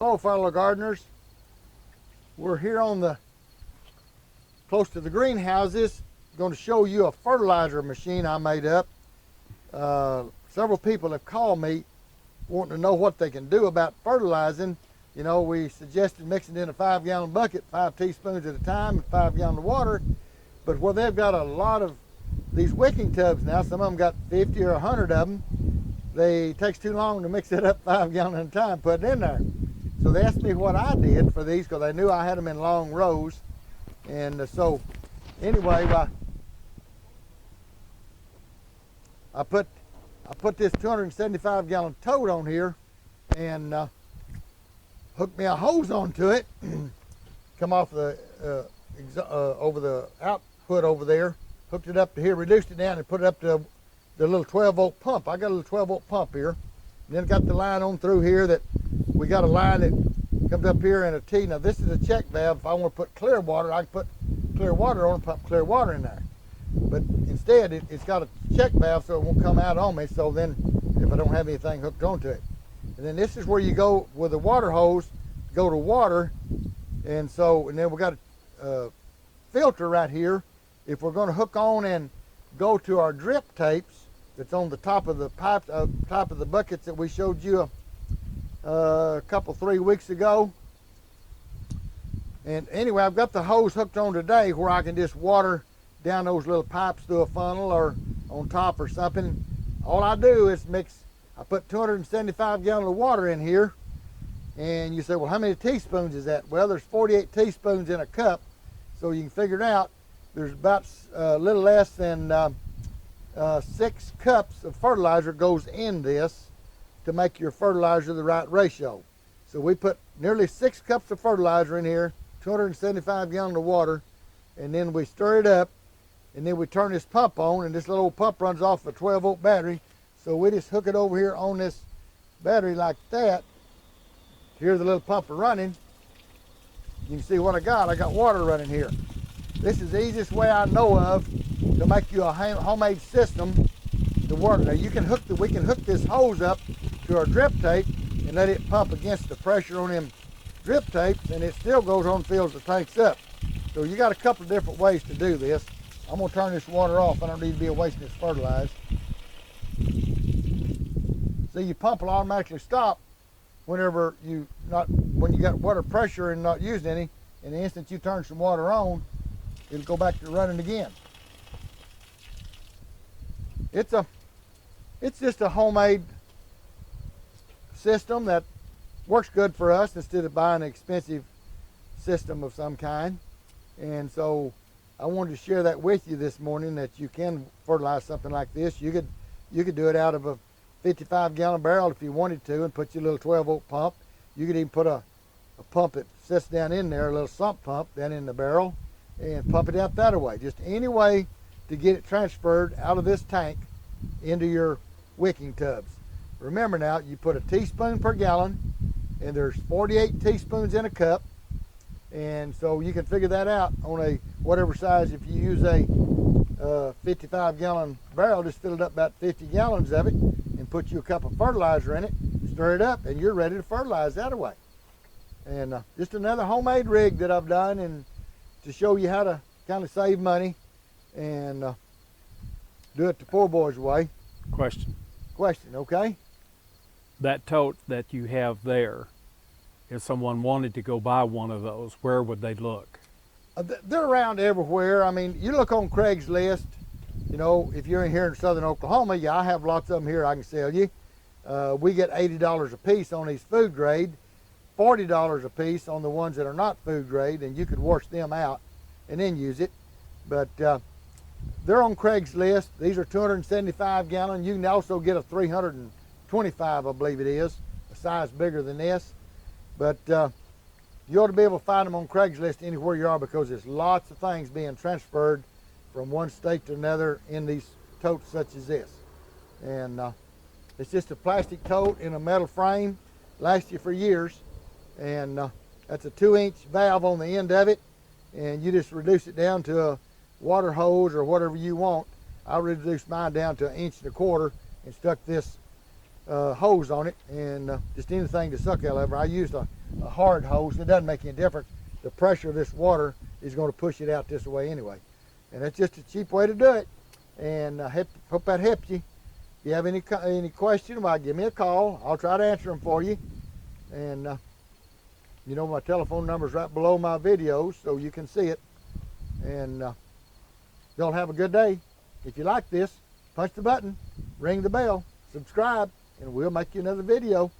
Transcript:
Hello fellow gardeners, we're here on the close to the greenhouses. Going to show you a fertilizer machine I made up. Several people have called me wanting to know what they can do about fertilizing. You know, we suggested mixing in a 5-gallon bucket, 5 teaspoons at a time, and 5 gallons of water. But where they've got a lot of these wicking tubs now, some of them got 50 or 100 of them, it takes too long to mix it up 5 gallons at a time, put it in there. So they asked me what I did for these because they knew I had them in long rows. And so anyway, I put this 275 gallon tote on here and hooked me a hose onto it, come off the over the output over there, hooked it up to here, reduced it down and put it up to the little 12-volt pump. I got a little 12-volt pump here. And then got the line on through here that we got a line that comes up here in a T. Now this is a check valve. If I want to put clear water, I can put clear water on and pump clear water in there. But instead, it's got a check valve so it won't come out on me. So then if I don't have anything hooked onto it. And then this is where you go with a water hose, go to water. And then we got a filter right here. If we're going to hook on and go to our drip tapes, that's on the top of the pipes, top of the buckets that we showed you a couple, 3 weeks ago. And anyway, I've got the hose hooked on today where I can just water down those little pipes through a funnel or on top or something. All I do is I put 275 gallons of water in here. And you say, well, how many teaspoons is that? Well, there's 48 teaspoons in a cup. So you can figure it out. There's about a little less than 6 cups of fertilizer goes in this to make your fertilizer the right ratio. So we put nearly 6 cups of fertilizer in here, 275 gallons of water, and then we stir it up, and then we turn this pump on, and this little old pump runs off a 12-volt battery. So we just hook it over here on this battery like that. Here's the little pump running. You can see what I got. I got water running here. This is the easiest way I know of to make you a homemade system to water. Now we can hook this hose up to our drip tape and let it pump against the pressure on them drip tapes, and it still goes on and fills the tanks up. So you got a couple of different ways to do this. I'm gonna turn this water off. I don't need to be wasting this fertilizer. See, your pump will automatically stop whenever when you got water pressure and not using any. And the instant you turn some water on, it'll go back to running again. It's just a homemade system that works good for us instead of buying an expensive system of some kind. And so I wanted to share that with you this morning, that you can fertilize something like this. You could do it out of a 55-gallon barrel if you wanted to, and put your little 12-volt pump. You could even put a pump that sits down in there, a little sump pump down in the barrel, and pump it out that way. Just any way to get it transferred out of this tank into your wicking tubs. Remember now, you put a teaspoon per gallon, and there's 48 teaspoons in a cup. And so you can figure that out on a whatever size. If you use a 55-gallon barrel, just fill it up about 50 gallons of it and put you a cup of fertilizer in it, stir it up, and you're ready to fertilize that away. And just another homemade rig that I've done, and to show you how to kind of save money and do it the poor boys way. Question, okay? that tote that you have there, if someone wanted to go buy one of those, where would they look? They're around everywhere. I mean, you look on Craigslist, you know, if you're in here in southern Oklahoma, yeah, I have lots of them here I can sell you. We get $80 a piece on these food grade, $40 a piece on the ones that are not food grade, and you could wash them out and then use it. But they're on Craigslist. These are 275 gallon. You can also get a 325, I believe it is, a size bigger than this. But you ought to be able to find them on Craigslist anywhere you are, because there's lots of things being transferred from one state to another in these totes such as this. And it's just a plastic tote in a metal frame, lasts you for years. And that's a 2-inch valve on the end of it, and you just reduce it down to a water hose or whatever you want. I reduced mine down to 1.25 inches and stuck this hose on it, and just anything to suck out of it. I used a a hard hose, it doesn't make any difference. The pressure of this water is going to push it out this way anyway. And that's just a cheap way to do it. And I hope that helps you. If you have any question, well, give me a call. I'll try to answer them for you. And you know, my telephone number is right below my videos, so you can see it. And y'all have a good day. If you like this, punch the button, ring the bell, subscribe, and we'll make you another video.